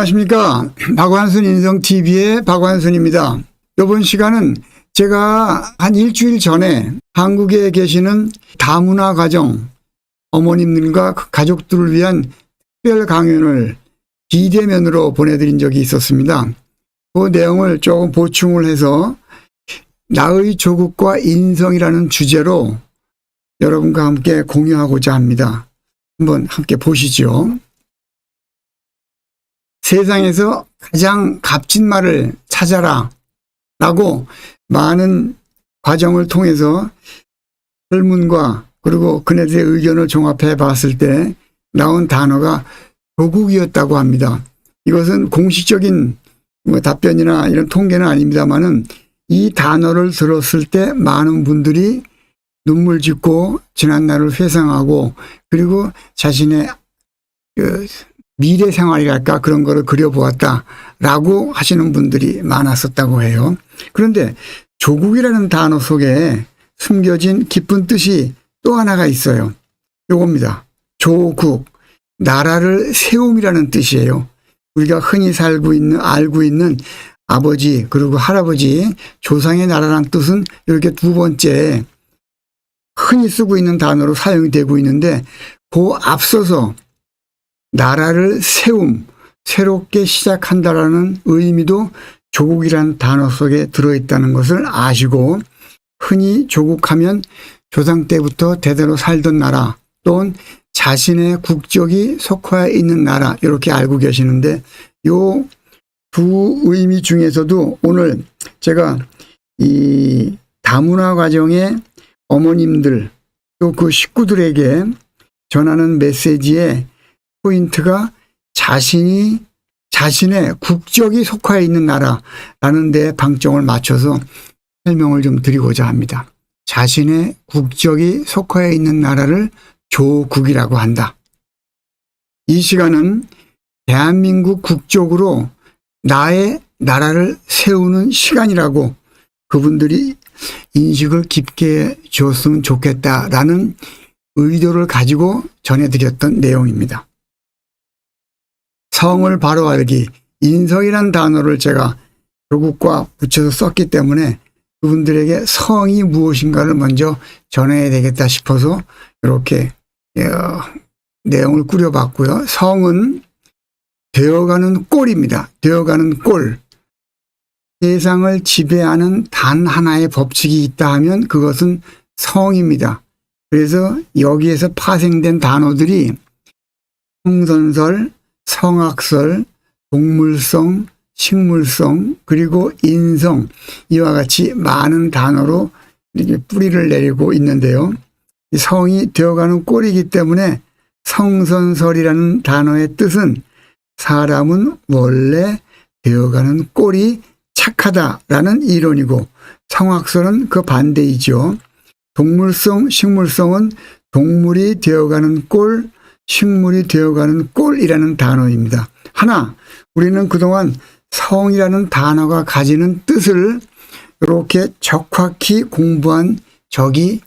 안녕하십니까. 박완순 인성TV의 박완순입니다. 이번 시간은 제가 한 일주일 전에 한국에 계시는 다문화 가정 어머님들과 가족들을 위한 특별 강연을 비대면으로 보내드린 적이 있었습니다. 그 내용을 조금 보충을 해서 나의 조국과 인성이라는 주제로 여러분과 함께 공유하고자 합니다. 한번 함께 보시죠. 세상에서 가장 값진 말을 찾아라 라고 많은 과정을 통해서 설문과 그리고 그네들의 의견을 종합해 봤을 때 나온 단어가 조국이었다고 합니다. 이것은 공식적인 답변이나 이런 통계는 아닙니다만은 이 단어를 들었을 때 많은 분들이 눈물 짓고 지난 날을 회상하고 그리고 자신의 미래 생활이랄까 그런 거를 그려보았다라고 하시는 분들이 많았었다고 해요. 그런데 조국이라는 단어 속에 숨겨진 깊은 뜻이 또 하나가 있어요. 요겁니다. 조국, 나라를 세움이라는 뜻이에요. 우리가 흔히 알고 있는 아버지 그리고 할아버지, 조상의 나라란 뜻은 이렇게 두 번째 흔히 쓰고 있는 단어로 사용이 되고 있는데 그 앞서서 나라를 세움, 새롭게 시작한다라는 의미도 조국이라는 단어 속에 들어있다는 것을 아시고 흔히 조국하면 조상 때부터 대대로 살던 나라 또는 자신의 국적이 속해 있는 나라 이렇게 알고 계시는데 요 두 의미 중에서도 오늘 제가 이 다문화 가정의 어머님들 또 그 식구들에게 전하는 메시지에 포인트가 자신의 국적이 속해 있는 나라라는 데 방점을 맞춰서 설명을 좀 드리고자 합니다. 자신의 국적이 속해 있는 나라를 조국이라고 한다. 이 시간은 대한민국 국적으로 나의 나라를 세우는 시간이라고 그분들이 인식을 깊게 줬으면 좋겠다라는 의도를 가지고 전해드렸던 내용입니다. 성을 바로 알기, 인성이라는 단어를 제가 조국과 붙여서 썼기 때문에 그분들에게 성이 무엇인가를 먼저 전해야 되겠다 싶어서 이렇게 내용을 꾸려봤고요. 성은 되어가는 꼴입니다. 되어가는 꼴. 세상을 지배하는 단 하나의 법칙이 있다 하면 그것은 성입니다. 그래서 여기에서 파생된 단어들이 성선설, 성악설, 동물성, 식물성, 그리고 인성 이와 같이 많은 단어로 이렇게 뿌리를 내리고 있는데요. 이 성이 되어가는 꼴이기 때문에 성선설이라는 단어의 뜻은 사람은 원래 되어가는 꼴이 착하다라는 이론이고 성악설은 그 반대이죠. 동물성, 식물성은 동물이 되어가는 꼴, 식물이 되어가는 꼴이라는 단어입니다. 하나, 우리는 그동안 성이라는 단어가 가지는 뜻을 이렇게 적확히 공부한 적이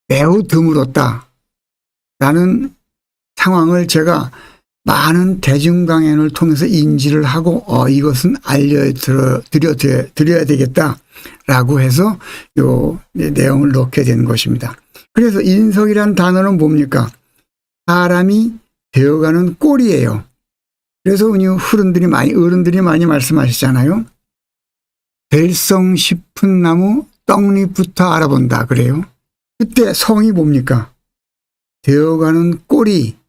매우 드물었다라는 상황을 제가 많은 대중 강연을 통해서 인지를 하고 이것은 알려드려야 되겠다라고 해서 요 내용을 넣게 된 것입니다. 그래서 인성이라는 단어는 뭡니까? 사람이 되어가는 꼴이에요. 그래서 어른들이 많이 말씀하시잖아요. 될성 싶은 나무 떡잎부터 알아본다 그래요. 그때 성이 뭡니까? 되어가는 꼴이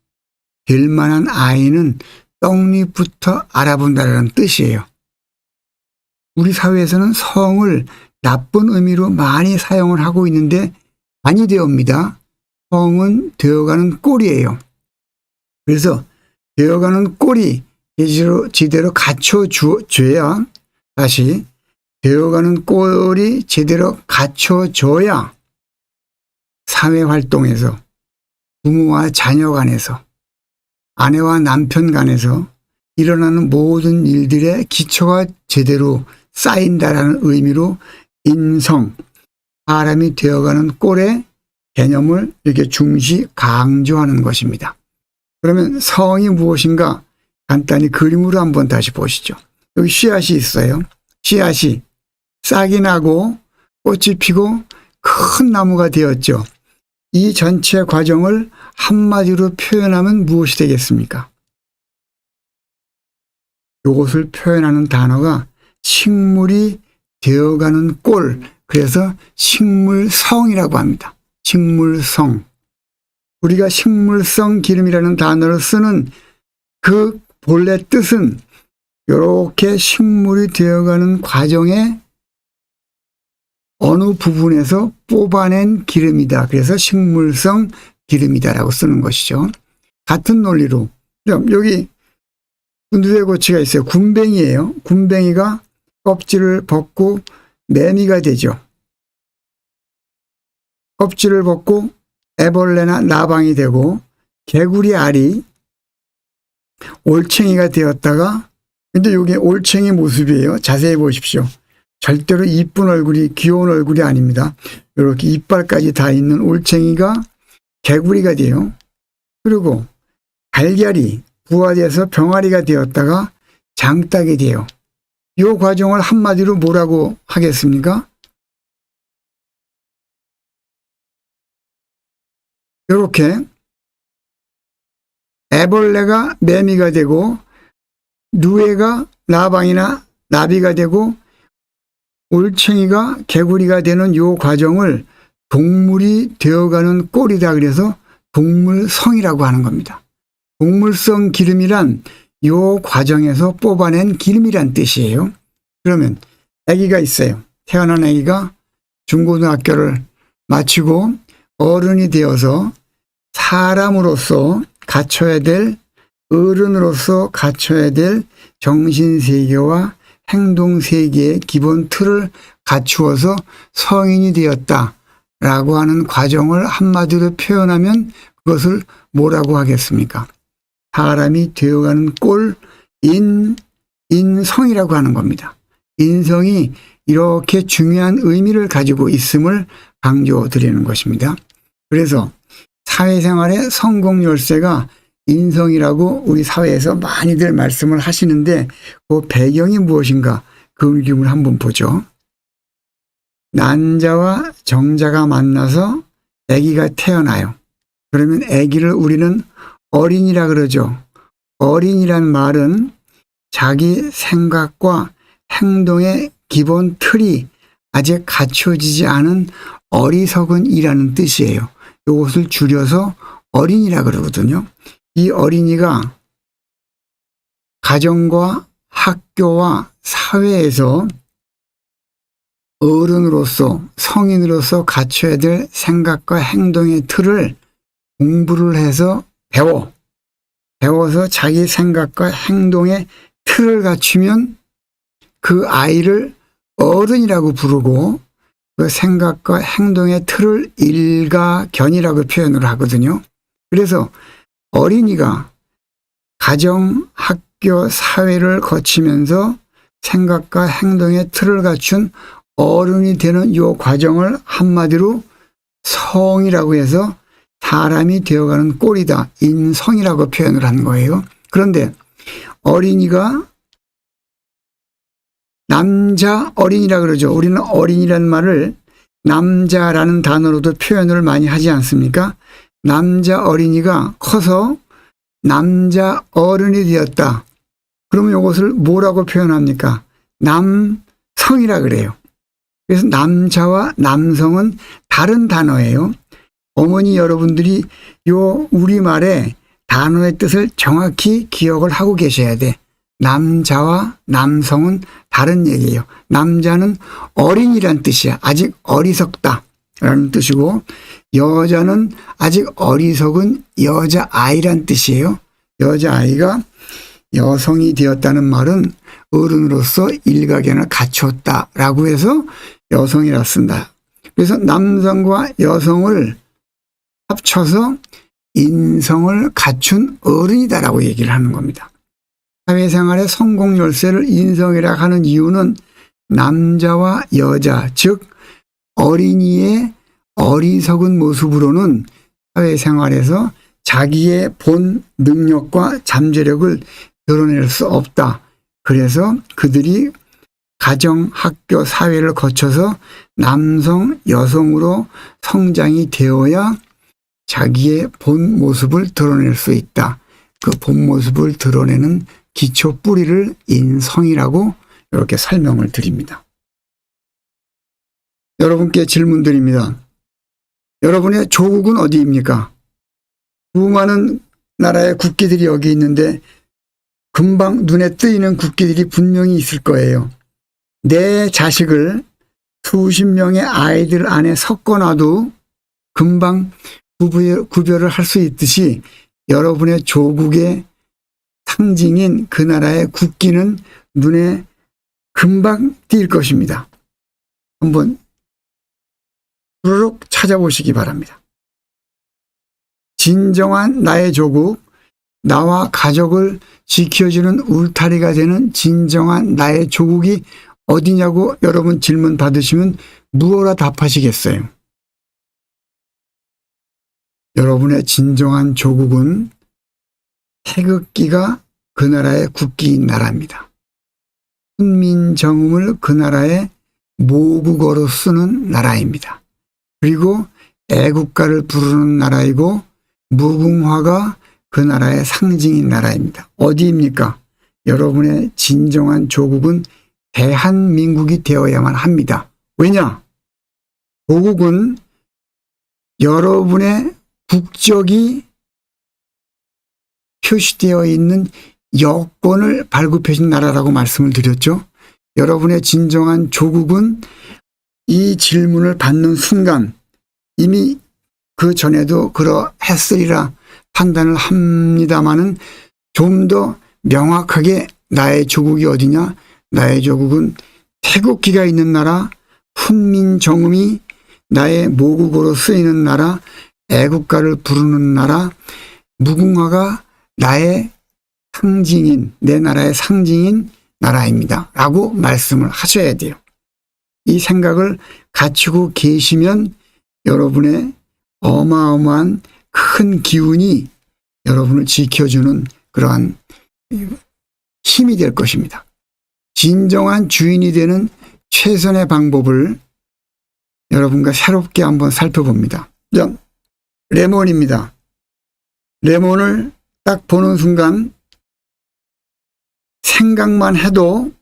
될 만한 아이는 떡잎부터 알아본다는 뜻이에요. 우리 사회에서는 성을 나쁜 의미로 많이 사용을 하고 있는데 아니 되옵니다. 성은 되어가는 꼴이에요. 그래서 되어가는 꼴이 제대로 갖춰줘야 다시 되어가는 꼴이 제대로 갖춰져야 사회활동에서 부모와 자녀 간에서 아내와 남편 간에서 일어나는 모든 일들의 기초가 제대로 쌓인다라는 의미로 인성, 사람이 되어가는 꼴의 개념을 이렇게 중시 강조하는 것입니다. 그러면 성이 무엇인가? 간단히 그림으로 한번 다시 보시죠. 여기 씨앗이 있어요. 씨앗이 싹이 나고 꽃이 피고 큰 나무가 되었죠. 이 전체 과정을 한마디로 표현하면 무엇이 되겠습니까? 이것을 표현하는 단어가 식물이 되어가는 꼴, 그래서 식물성이라고 합니다. 식물성. 우리가 식물성 기름이라는 단어를 쓰는 그 본래 뜻은 이렇게 식물이 되어가는 과정에 어느 부분에서 뽑아낸 기름이다. 그래서 식물성 기름이다라고 쓰는 것이죠. 같은 논리로 여기 누에고치가 있어요. 군뱅이에요. 군뱅이가 껍질을 벗고 매미가 되죠. 껍질을 벗고 애벌레나 나방이 되고 개구리 알이 올챙이가 되었다가, 근데 이게 올챙이 모습이에요. 자세히 보십시오. 절대로 이쁜 얼굴이, 귀여운 얼굴이 아닙니다. 이렇게 이빨까지 다 있는 올챙이가 개구리가 돼요. 그리고 달걀이 부화돼서 병아리가 되었다가 장닭이 돼요. 이 과정을 한마디로 뭐라고 하겠습니까? 이렇게 애벌레가 매미가 되고 누에가 나방이나 나비가 되고 올챙이가 개구리가 되는 이 과정을 동물이 되어가는 꼴이다. 그래서 동물성이라고 하는 겁니다. 동물성 기름이란 이 과정에서 뽑아낸 기름이란 뜻이에요. 그러면 아기가 있어요. 태어난 아기가 중고등학교를 마치고 어른이 되어서 사람으로서 갖춰야 될, 어른으로서 갖춰야 될 정신세계와 행동세계의 기본 틀을 갖추어서 성인이 되었다라고 하는 과정을 한마디로 표현하면 그것을 뭐라고 하겠습니까? 사람이 되어가는 꼴, 인성이라고 하는 겁니다. 인성이 이렇게 중요한 의미를 가지고 있음을 강조드리는 것입니다. 그래서 사회생활의 성공 열쇠가 인성이라고 우리 사회에서 많이들 말씀을 하시는데 그 배경이 무엇인가, 그 의미를 한번 보죠. 난자와 정자가 만나서 아기가 태어나요. 그러면 아기를 우리는 어린이라 그러죠. 어린이란 말은 자기 생각과 행동의 기본 틀이 아직 갖춰지지 않은 어리석은이라는 뜻이에요. 이것을 줄여서 어린이라 그러거든요. 이 어린이가 가정과 학교와 사회에서 어른으로서, 성인으로서 갖춰야 될 생각과 행동의 틀을 공부를 해서 배워서 자기 생각과 행동의 틀을 갖추면 그 아이를 어른이라고 부르고 그 생각과 행동의 틀을 일가견이라고 표현을 하거든요. 그래서 어린이가 가정, 학교, 사회를 거치면서 생각과 행동의 틀을 갖춘 어른이 되는 이 과정을 한마디로 성이라고 해서 사람이 되어가는 꼴이다, 인성이라고 표현을 하는 거예요. 그런데 어린이가 남자 어린이라 그러죠. 우리는 어린이라는 말을 남자라는 단어로도 표현을 많이 하지 않습니까? 남자 어린이가 커서 남자 어른이 되었다. 그러면 이것을 뭐라고 표현합니까? 남성이라 그래요. 그래서 남자와 남성은 다른 단어예요. 어머니 여러분들이 요 우리말의 단어의 뜻을 정확히 기억을 하고 계셔야 돼. 남자와 남성은 다른 얘기예요. 남자는 어린이란 뜻이야. 아직 어리석다 라는 뜻이고, 여자는 아직 어리석은 여자아이란 뜻이에요. 여자아이가 여성이 되었다는 말은 어른으로서 일가견을 갖추었다라고 해서 여성이라 쓴다. 그래서 남성과 여성을 합쳐서 인성을 갖춘 어른이다라고 얘기를 하는 겁니다. 사회생활의 성공 열쇠를 인성이라 하는 이유는 남자와 여자, 즉 어린이의 어리석은 모습으로는 사회생활에서 자기의 본 능력과 잠재력을 드러낼 수 없다. 그래서 그들이 가정, 학교, 사회를 거쳐서 남성, 여성으로 성장이 되어야 자기의 본 모습을 드러낼 수 있다. 그 본 모습을 드러내는 기초 뿌리를 인성이라고 이렇게 설명을 드립니다. 여러분께 질문 드립니다. 여러분의 조국은 어디입니까? 수많은 나라의 국기들이 여기 있는데 금방 눈에 띄는 국기들이 분명히 있을 거예요. 내 자식을 수십 명의 아이들 안에 섞어놔도 금방 구별을 할 수 있듯이 여러분의 조국의 상징인 그 나라의 국기는 눈에 금방 띌 것입니다. 한번 주르륵 찾아보시기 바랍니다. 진정한 나의 조국, 나와 가족을 지켜주는 울타리가 되는 진정한 나의 조국이 어디냐고 여러분 질문 받으시면 무엇라 답하시겠어요? 여러분의 진정한 조국은 태극기가 그 나라의 국기인 나라입니다. 훈민정음을 그 나라의 모국어로 쓰는 나라입니다. 그리고 애국가를 부르는 나라이고 무궁화가 그 나라의 상징인 나라입니다. 어디입니까? 여러분의 진정한 조국은 대한민국이 되어야만 합니다. 왜냐? 조국은 여러분의 국적이 표시되어 있는 여권을 발급해 준 나라라고 말씀을 드렸죠. 여러분의 진정한 조국은 이 질문을 받는 순간 이미 그 전에도 그러했으리라 판단을 합니다마는 좀 더 명확하게 나의 조국이 어디냐? 나의 조국은 태극기가 있는 나라, 훈민정음이 나의 모국어로 쓰이는 나라, 애국가를 부르는 나라, 무궁화가 나의 상징인, 내 나라의 상징인 나라입니다. 라고 말씀을 하셔야 돼요. 이 생각을 갖추고 계시면 여러분의 어마어마한 큰 기운이 여러분을 지켜주는 그러한 힘이 될 것입니다. 진정한 주인이 되는 최선의 방법을 여러분과 새롭게 한번 살펴봅니다. 레몬입니다. 레몬을 딱 보는 순간 생각만 해도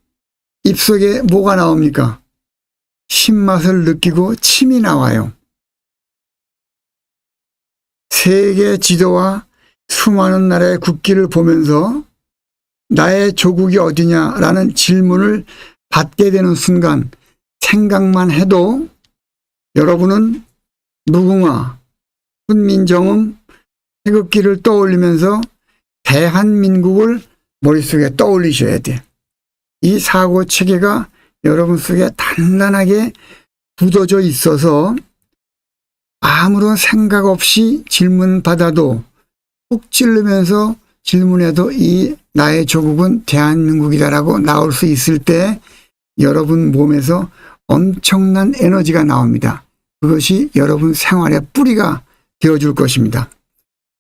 입속에 뭐가 나옵니까? 신맛을 느끼고 침이 나와요. 세계 지도와 수많은 나라의 국기를 보면서 나의 조국이 어디냐라는 질문을 받게 되는 순간 생각만 해도 여러분은 무궁화, 훈민정음, 태극기를 떠올리면서 대한민국을 머릿속에 떠올리셔야 돼. 이 사고 체계가 여러분 속에 단단하게 굳어져 있어서 아무런 생각 없이 질문받아도 푹 찌르면서 질문해도 이 나의 조국은 대한민국이다라고 나올 수 있을 때 여러분 몸에서 엄청난 에너지가 나옵니다. 그것이 여러분 생활의 뿌리가 되어줄 것입니다.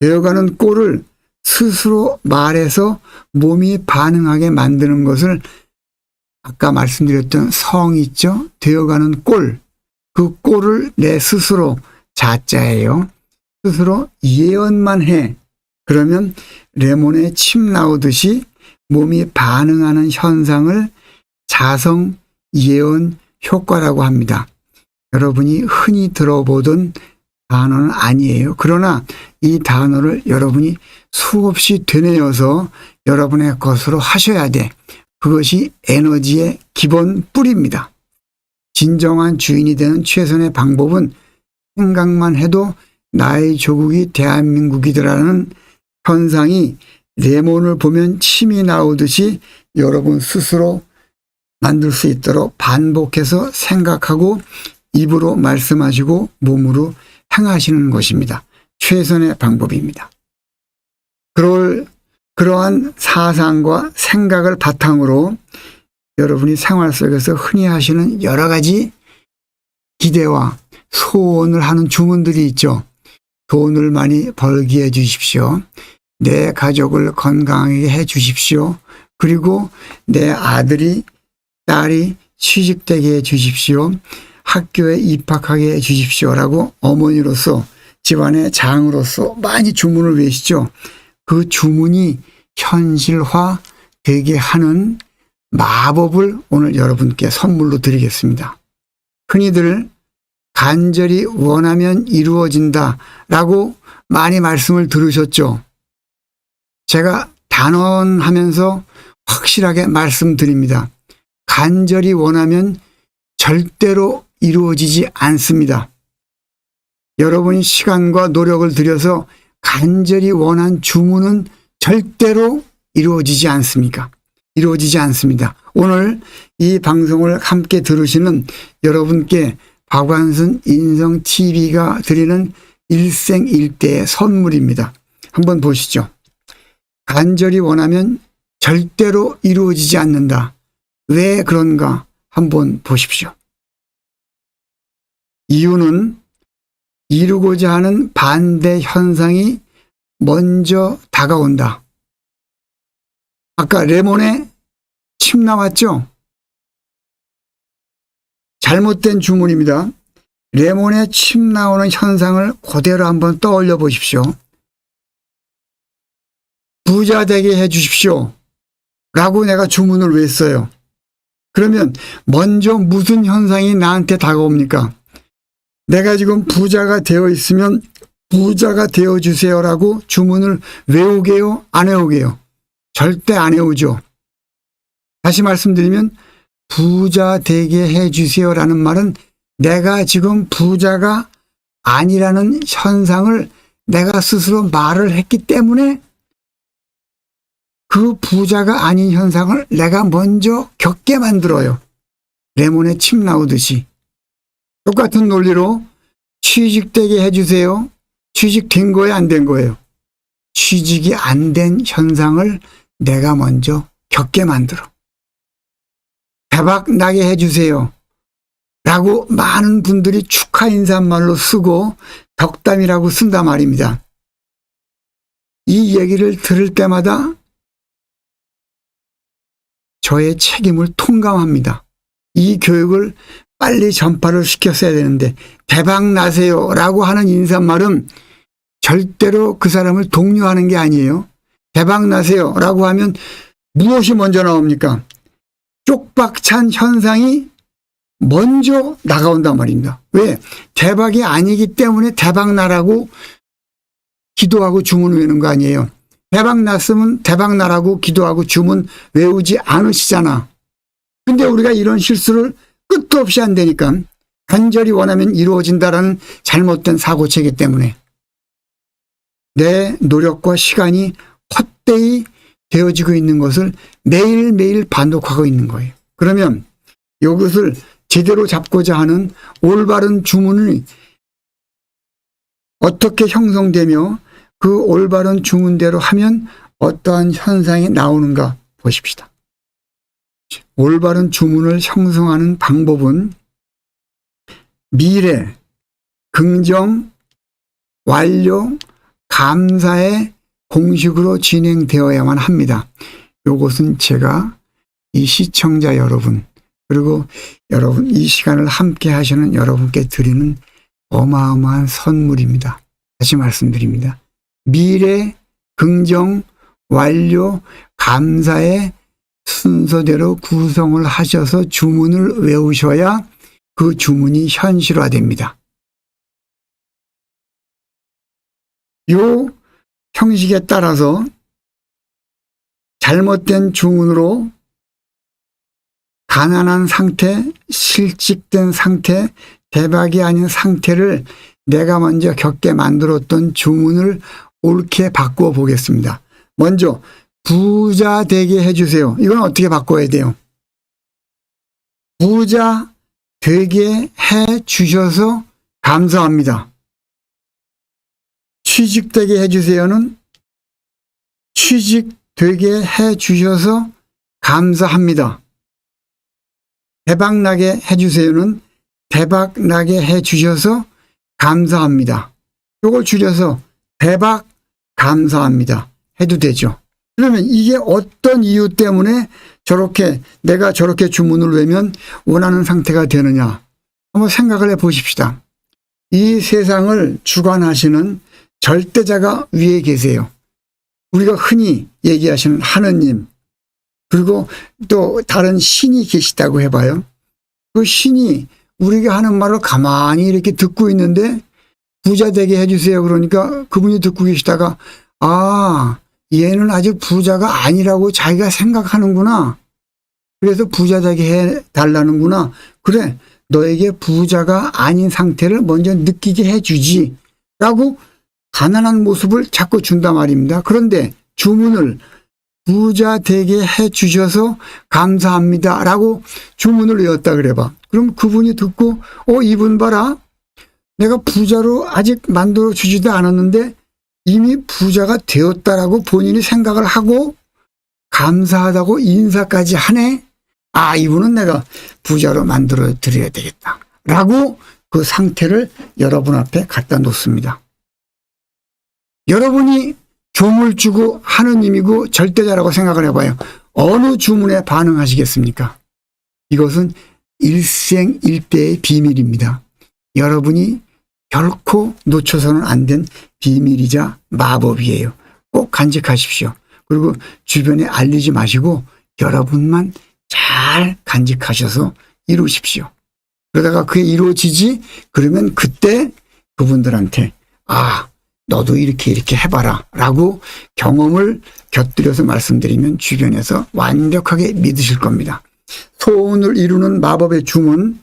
되어가는 꼴을 스스로 말해서 몸이 반응하게 만드는 것을 아까 말씀드렸던 성 있죠? 되어가는 꼴, 그 꼴을 내 스스로 자자예요. 스스로 예언만 해. 그러면 레몬에 침 나오듯이 몸이 반응하는 현상을 자성 예언 효과라고 합니다. 여러분이 흔히 들어보던 단어는 아니에요. 그러나 이 단어를 여러분이 수없이 되뇌어서 여러분의 것으로 하셔야 돼. 그것이 에너지의 기본 뿌리입니다. 진정한 주인이 되는 최선의 방법은 생각만 해도 나의 조국이 대한민국이더라는 현상이 레몬을 보면 침이 나오듯이 여러분 스스로 만들 수 있도록 반복해서 생각하고 입으로 말씀하시고 몸으로 행하시는 것입니다. 최선의 방법입니다. 그러한 사상과 생각을 바탕으로 여러분이 생활 속에서 흔히 하시는 여러 가지 기대와 소원을 하는 주문들이 있죠. 돈을 많이 벌게 해 주십시오. 내 가족을 건강하게 해 주십시오. 그리고 내 아들이 딸이 취직되게 해 주십시오. 학교에 입학하게 해 주십시오라고 어머니로서 집안의 장으로서 많이 주문을 외시죠. 그 주문이 현실화 되게 하는 마법을 오늘 여러분께 선물로 드리겠습니다. 흔히들 간절히 원하면 이루어진다라고 많이 말씀을 들으셨죠. 제가 단언하면서 확실하게 말씀드립니다. 간절히 원하면 절대로 이루어지지 않습니다. 여러분이 시간과 노력을 들여서 간절히 원한 주문은 절대로 이루어지지 않습니까? 이루어지지 않습니다. 오늘 이 방송을 함께 들으시는 여러분께 박완순 인성TV가 드리는 일생일대의 선물입니다. 한번 보시죠. 간절히 원하면 절대로 이루어지지 않는다. 왜 그런가 한번 보십시오. 이유는 이루고자 하는 반대 현상이 먼저 다가온다. 아까 레몬에 침 나왔죠? 잘못된 주문입니다. 레몬에 침 나오는 현상을 그대로 한번 떠올려 보십시오. 부자 되게 해 주십시오 라고 내가 주문을 외웠어요. 그러면 먼저 무슨 현상이 나한테 다가옵니까? 내가 지금 부자가 되어 있으면 부자가 되어 주세요라고 주문을 외우게요? 안 외우게요? 절대 안 외우죠. 다시 말씀드리면 부자 되게 해 주세요라는 말은 내가 지금 부자가 아니라는 현상을 내가 스스로 말을 했기 때문에 그 부자가 아닌 현상을 내가 먼저 겪게 만들어요. 레몬에 침 나오듯이. 똑같은 논리로 취직되게 해주세요. 취직된 거예요? 안 된 거예요? 취직이 안 된 현상을 내가 먼저 겪게 만들어. 대박 나게 해주세요 라고 많은 분들이 축하 인사말로 쓰고 덕담이라고 쓴단 말입니다. 이 얘기를 들을 때마다 저의 책임을 통감합니다. 이 교육을 빨리 전파를 시켰어야 되는데 대박 나세요 라고 하는 인사말은 절대로 그 사람을 독려하는 게 아니에요. 대박 나세요 라고 하면 무엇이 먼저 나옵니까? 쪽박찬 현상이 먼저 나가온단 말입니다. 왜? 대박이 아니기 때문에 대박 나라고 기도하고 주문 외우는 거 아니에요. 대박 났으면 대박 나라고 기도하고 주문 외우지 않으시잖아. 근데 우리가 이런 실수를 끝도 없이 한다니까. 간절히 원하면 이루어진다라는 잘못된 사고체계 때문에 내 노력과 시간이 헛되이 되어지고 있는 것을 매일매일 반복하고 있는 거예요. 그러면 이것을 제대로 잡고자 하는 올바른 주문이 어떻게 형성되며 그 올바른 주문대로 하면 어떠한 현상이 나오는가 보십시다. 올바른 주문을 형성하는 방법은 미래, 긍정, 완료, 감사의 공식으로 진행되어야만 합니다. 이것은 제가 이 시청자 여러분 그리고 여러분 이 시간을 함께 하시는 여러분께 드리는 어마어마한 선물입니다. 다시 말씀드립니다. 미래, 긍정, 완료, 감사의 순서대로 구성을 하셔서 주문을 외우셔야 그 주문이 현실화됩니다. 이 형식에 따라서 잘못된 주문으로 가난한 상태, 실직된 상태, 대박이 아닌 상태를 내가 먼저 겪게 만들었던 주문을 옳게 바꾸어 보겠습니다. 먼저 부자 되게 해주세요. 이건 어떻게 바꿔야 돼요? 부자 되게 해주셔서 감사합니다. 취직되게 해주세요는 취직되게 해주셔서 감사합니다. 대박나게 해주세요는 대박나게 해주셔서 감사합니다. 이걸 줄여서 대박 감사합니다 해도 되죠. 그러면 이게 어떤 이유 때문에 내가 저렇게 주문을 외면 원하는 상태가 되느냐. 한번 생각을 해 보십시다. 이 세상을 주관하시는 절대자가 위에 계세요. 우리가 흔히 얘기하시는 하느님, 그리고 또 다른 신이 계시다고 해봐요. 그 신이 우리가 하는 말을 가만히 이렇게 듣고 있는데 부자 되게 해주세요. 그러니까 그분이 듣고 계시다가 얘는 아직 부자가 아니라고 자기가 생각하는구나. 그래서 부자 되게 해달라는구나. 그래, 너에게 부자가 아닌 상태를 먼저 느끼게 해주지. 라고 가난한 모습을 자꾸 준단 말입니다. 그런데 주문을 부자 되게 해주셔서 감사합니다. 라고 주문을 외웠다 그래봐. 그럼 그분이 듣고 이분 봐라. 내가 부자로 아직 만들어 주지도 않았는데 이미 부자가 되었다라고 본인이 생각을 하고 감사하다고 인사까지 하네. 이분은 내가 부자로 만들어 드려야 되겠다. 라고 그 상태를 여러분 앞에 갖다 놓습니다. 여러분이 조물주고 하느님이고 절대자라고 생각을 해봐요. 어느 주문에 반응하시겠습니까? 이것은 일생일대의 비밀입니다. 여러분이 결코 놓쳐서는 안 된 비밀이자 마법이에요. 꼭 간직하십시오. 그리고 주변에 알리지 마시고 여러분만 잘 간직하셔서 이루십시오. 그러다가 그게 이루어지지? 그러면 그때 그분들한테 너도 이렇게 해봐라 라고 경험을 곁들여서 말씀드리면 주변에서 완벽하게 믿으실 겁니다. 소원을 이루는 마법의 주문,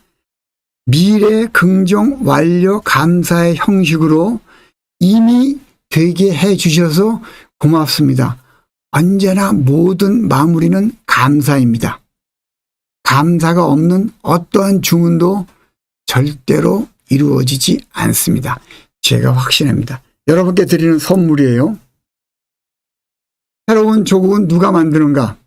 미래 긍정 완료 감사의 형식으로 이미 되게 해 주셔서 고맙습니다. 언제나 모든 마무리는 감사입니다. 감사가 없는 어떠한 주문도 절대로 이루어지지 않습니다. 제가 확신합니다. 여러분께 드리는 선물이에요. 새로운 조국은 누가 만드는가?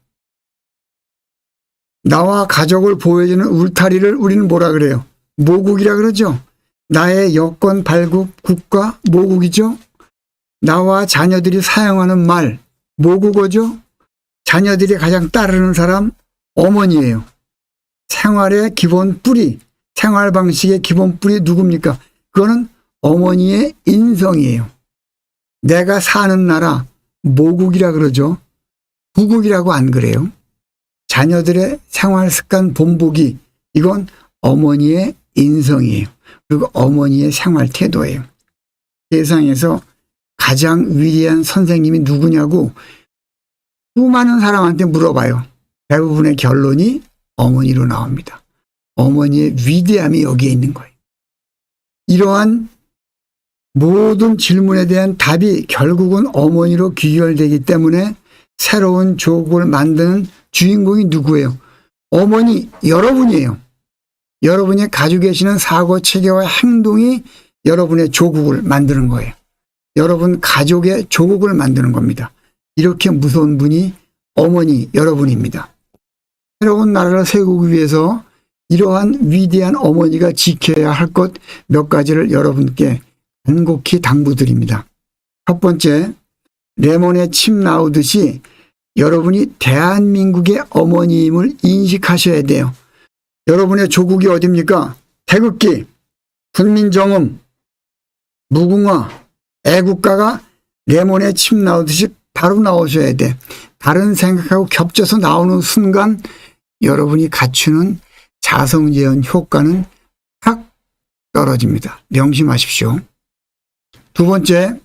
나와 가족을 보호해주는 울타리를 우리는 뭐라 그래요? 모국이라 그러죠. 나의 여권 발급 국가 모국이죠. 나와 자녀들이 사용하는 말 모국어죠. 자녀들이 가장 따르는 사람 어머니예요. 생활의 기본 뿌리, 생활 방식의 기본 뿌리 누굽니까? 그거는 어머니의 인성이에요. 내가 사는 나라 모국이라 그러죠. 부국이라고 안 그래요. 자녀들의 생활 습관 본보기, 이건 어머니의 인성이에요. 그리고 어머니의 생활 태도예요. 세상에서 가장 위대한 선생님이 누구냐고 수많은 사람한테 물어봐요. 대부분의 결론이 어머니로 나옵니다. 어머니의 위대함이 여기에 있는 거예요. 이러한 모든 질문에 대한 답이 결국은 어머니로 귀결되기 때문에 새로운 조국을 만드는 주인공이 누구예요? 어머니, 여러분이에요. 여러분이 가지고 계시는 사고, 체계와 행동이 여러분의 조국을 만드는 거예요. 여러분 가족의 조국을 만드는 겁니다. 이렇게 무서운 분이 어머니, 여러분입니다. 새로운 나라를 세우기 위해서 이러한 위대한 어머니가 지켜야 할 것 몇 가지를 여러분께 간곡히 당부드립니다. 첫 번째, 레몬에 침 나오듯이 여러분이 대한민국의 어머니임을 인식하셔야 돼요. 여러분의 조국이 어디입니까? 태극기, 군민정음, 무궁화, 애국가가 레몬에 침 나오듯이 바로 나오셔야 돼. 다른 생각하고 겹쳐서 나오는 순간 여러분이 갖추는 자성재현 효과는 탁 떨어집니다. 명심하십시오. 두 번째,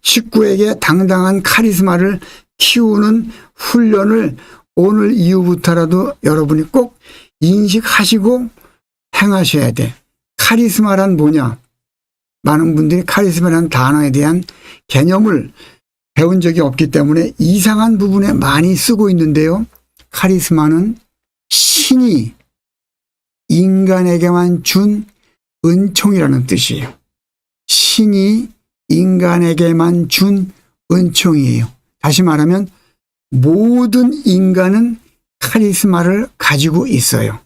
식구에게 당당한 카리스마를 키우는 훈련을 오늘 이후부터라도 여러분이 꼭 인식하시고 행하셔야 돼. 카리스마란 뭐냐? 많은 분들이 카리스마라는 단어에 대한 개념을 배운 적이 없기 때문에 이상한 부분에 많이 쓰고 있는데요. 카리스마는 신이 인간에게만 준 은총이라는 뜻이에요. 신이 인간에게만 준 은총이에요. 다시 말하면 모든 인간은 카리스마를 가지고 있어요.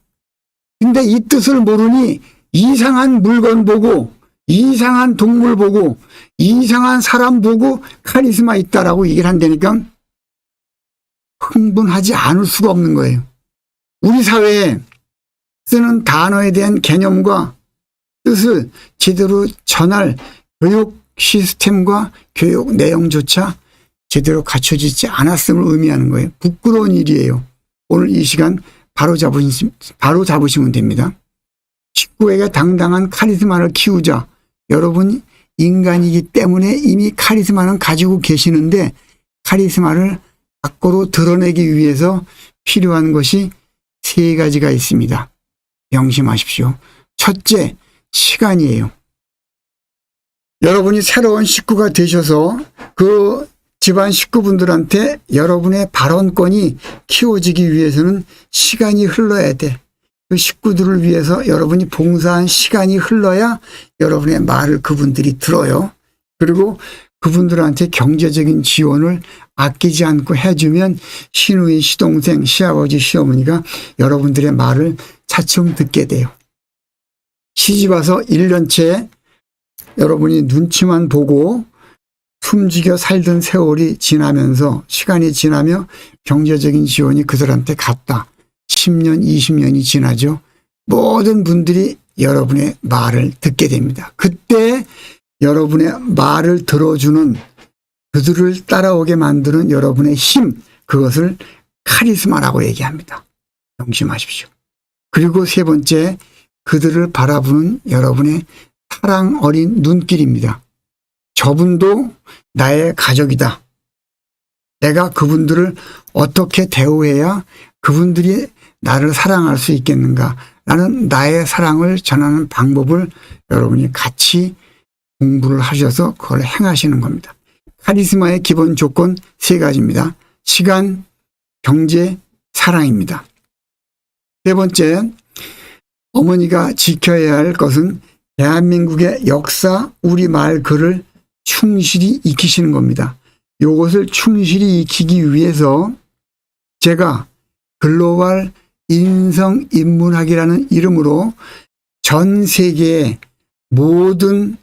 근데 이 뜻을 모르니 이상한 물건 보고 이상한 동물 보고 이상한 사람 보고 카리스마 있다라고 얘기를 한다니까 흥분하지 않을 수가 없는 거예요. 우리 사회에 쓰는 단어에 대한 개념과 뜻을 제대로 전할 교육 시스템과 교육 내용조차 제대로 갖춰지지 않았음을 의미하는 거예요. 부끄러운 일이에요. 오늘 이 시간 바로 잡으시면 됩니다. 식구에게 당당한 카리스마를 키우자. 여러분 인간이기 때문에 이미 카리스마는 가지고 계시는데 카리스마를 밖으로 드러내기 위해서 필요한 것이 세 가지가 있습니다. 명심하십시오. 첫째, 시간이에요. 여러분이 새로운 식구가 되셔서 그 집안 식구분들한테 여러분의 발언권이 키워지기 위해서는 시간이 흘러야 돼. 그 식구들을 위해서 여러분이 봉사한 시간이 흘러야 여러분의 말을 그분들이 들어요. 그리고 그분들한테 경제적인 지원을 아끼지 않고 해주면 시누이, 시동생, 시아버지, 시어머니가 여러분들의 말을 차츰 듣게 돼요. 시집와서 1년째 여러분이 눈치만 보고 숨죽여 살던 세월이 지나면서 시간이 지나며 경제적인 지원이 그들한테 갔다. 10년, 20년이 지나죠. 모든 분들이 여러분의 말을 듣게 됩니다. 그때 여러분의 말을 들어주는 그들을 따라오게 만드는 여러분의 힘, 그것을 카리스마라고 얘기합니다. 명심하십시오. 그리고 세 번째, 그들을 바라보는 여러분의 사랑 어린 눈길입니다. 저분도 나의 가족이다. 내가 그분들을 어떻게 대우해야 그분들이 나를 사랑할 수 있겠는가? 라는 나의 사랑을 전하는 방법을 여러분이 같이 공부를 하셔서 그걸 행하시는 겁니다. 카리스마의 기본 조건 세 가지입니다. 시간, 경제, 사랑입니다. 세 번째, 어머니가 지켜야 할 것은 대한민국의 역사, 우리말 글을 충실히 익히시는 겁니다. 이것을 충실히 익히기 위해서 제가 글로벌 인성인문학이라는 이름으로 전 세계의 모든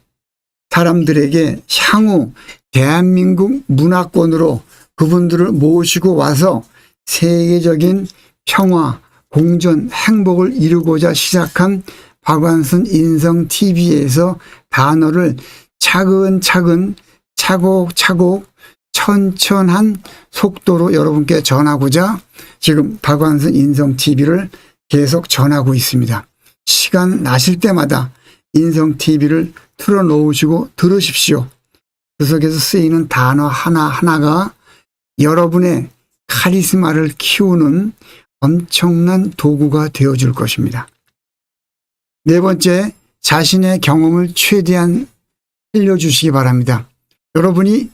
사람들에게 향후 대한민국 문화권으로 그분들을 모시고 와서 세계적인 평화, 공존, 행복을 이루고자 시작한 박완순 인성TV에서 단어를 차근차근 차곡차곡 천천한 속도로 여러분께 전하고자 지금 박완순 인성TV를 계속 전하고 있습니다. 시간 나실 때마다 인성TV를 틀어놓으시고 들으십시오. 그 속에서 쓰이는 단어 하나하나가 여러분의 카리스마를 키우는 엄청난 도구가 되어줄 것입니다. 네 번째, 자신의 경험을 최대한 알려주시기 바랍니다. 여러분이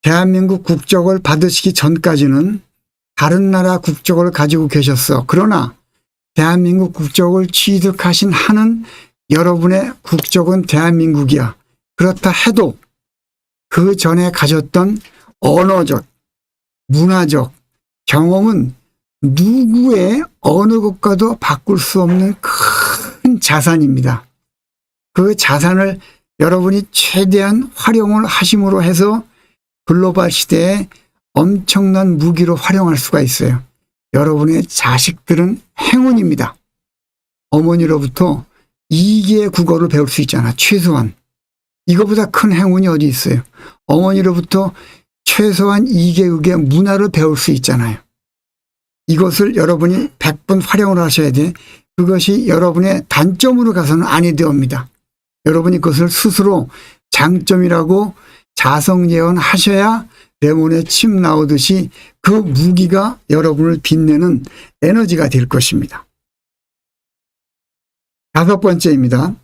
대한민국 국적을 받으시기 전까지는 다른 나라 국적을 가지고 계셨어. 그러나 대한민국 국적을 취득하신 한은 여러분의 국적은 대한민국이야. 그렇다 해도 그 전에 가졌던 언어적, 문화적 경험은 누구의 어느 것과도 바꿀 수 없는 큰 자산입니다. 그 자산을 여러분이 최대한 활용을 하심으로 해서 글로벌 시대에 엄청난 무기로 활용할 수가 있어요. 여러분의 자식들은 행운입니다. 어머니로부터 2개의 국어를 배울 수 있잖아. 최소한. 이거보다 큰 행운이 어디 있어요. 어머니로부터 최소한 2개국의 문화를 배울 수 있잖아요. 이것을 여러분이 100번 활용을 하셔야 돼. 그것이 여러분의 단점으로 가서는 아니 되옵니다. 여러분이 그것을 스스로 장점이라고 자성예언하셔야 레몬에 침 나오듯이 그 무기가 여러분을 빛내는 에너지가 될 것입니다. 다섯 번째입니다.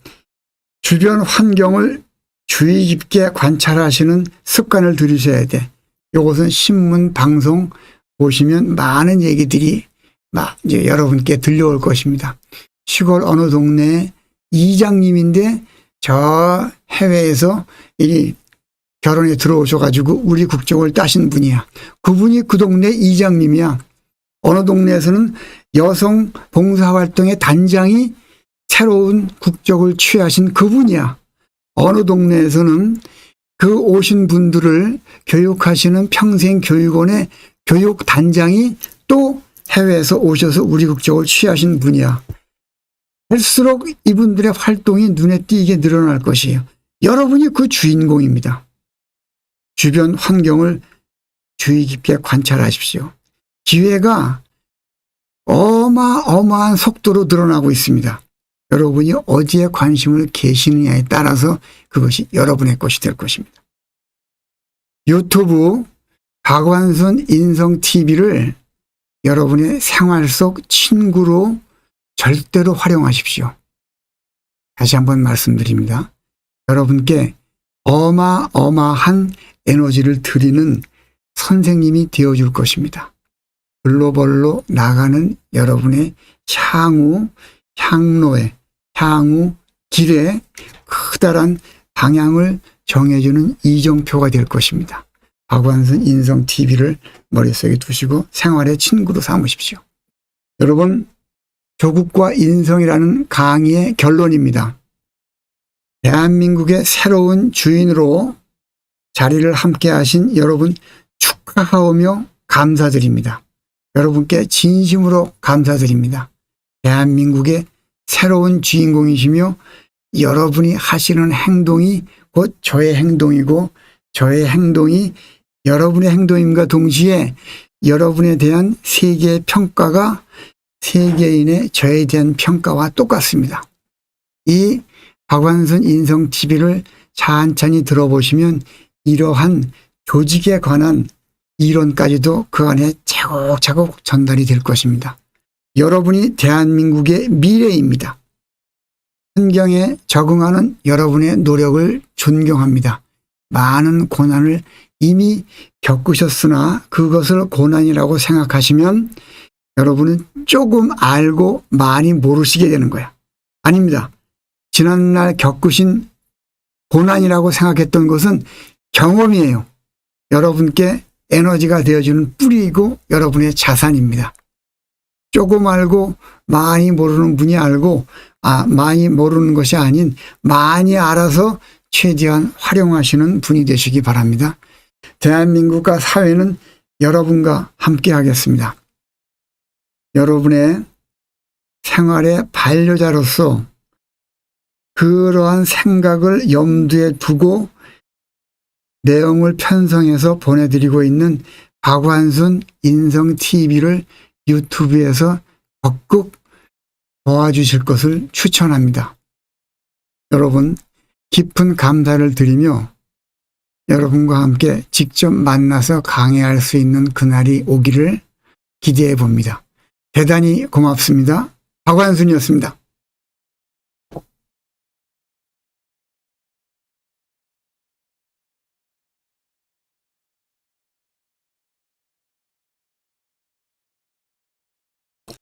주변 환경을 주의 깊게 관찰하시는 습관을 들이셔야 돼. 이것은 신문, 방송 보시면 많은 얘기들이 이제 여러분께 들려올 것입니다. 시골 어느 동네 이장님인데 저 해외에서 이 결혼에 들어오셔가지고 우리 국적을 따신 분이야. 그분이 그 동네 이장님이야. 어느 동네에서는 여성 봉사활동의 단장이 새로운 국적을 취하신 그분이야. 어느 동네에서는 그 오신 분들을 교육하시는 평생교육원의 교육단장이 또 해외에서 오셔서 우리 국적을 취하신 분이야. 할수록 이분들의 활동이 눈에 띄게 늘어날 것이에요. 여러분이 그 주인공입니다. 주변 환경을 주의 깊게 관찰하십시오. 기회가 어마어마한 속도로 늘어나고 있습니다. 여러분이 어디에 관심을 계시느냐에 따라서 그것이 여러분의 것이 될 것입니다. 유튜브 박완순 인성TV를 여러분의 생활 속 친구로 절대로 활용하십시오. 다시 한번 말씀드립니다. 여러분께 어마어마한 에너지를 드리는 선생님이 되어줄 것입니다. 글로벌로 나가는 여러분의 향후 길에 커다란 방향을 정해주는 이정표가 될 것입니다. 박완순 인성TV를 머릿속에 두시고 생활의 친구로 삼으십시오. 여러분, 조국과 인성이라는 강의의 결론입니다. 대한민국의 새로운 주인으로 자리를 함께 하신 여러분 축하하오며 감사드립니다. 여러분께 진심으로 감사드립니다. 대한민국의 새로운 주인공이시며 여러분이 하시는 행동이 곧 저의 행동이고 저의 행동이 여러분의 행동임과 동시에 여러분에 대한 세계의 평가가 세계인의 저에 대한 평가와 똑같습니다. 이 박완순 인성TV를 찬찬히 들어보시면 이러한 조직에 관한 이론까지도 그 안에 차곡차곡 전달이 될 것입니다. 여러분이 대한민국의 미래입니다. 환경에 적응하는 여러분의 노력을 존경합니다. 많은 고난을 이미 겪으셨으나 그것을 고난이라고 생각하시면 여러분은 조금 알고 많이 모르시게 되는 거야. 아닙니다. 지난날 겪으신 고난이라고 생각했던 것은 경험이에요. 여러분께 에너지가 되어주는 뿌리이고 여러분의 자산입니다. 조금 알고 많이 모르는 분이 알고 많이 모르는 것이 아닌 많이 알아서 최대한 활용하시는 분이 되시기 바랍니다. 대한민국과 사회는 여러분과 함께 하겠습니다. 여러분의 생활의 반려자로서 그러한 생각을 염두에 두고 내용을 편성해서 보내드리고 있는 박완순 인성TV를 유튜브에서 적극 도와주실 것을 추천합니다. 여러분 깊은 감사를 드리며 여러분과 함께 직접 만나서 강의할 수 있는 그날이 오기를 기대해 봅니다. 대단히 고맙습니다. 박완순이었습니다.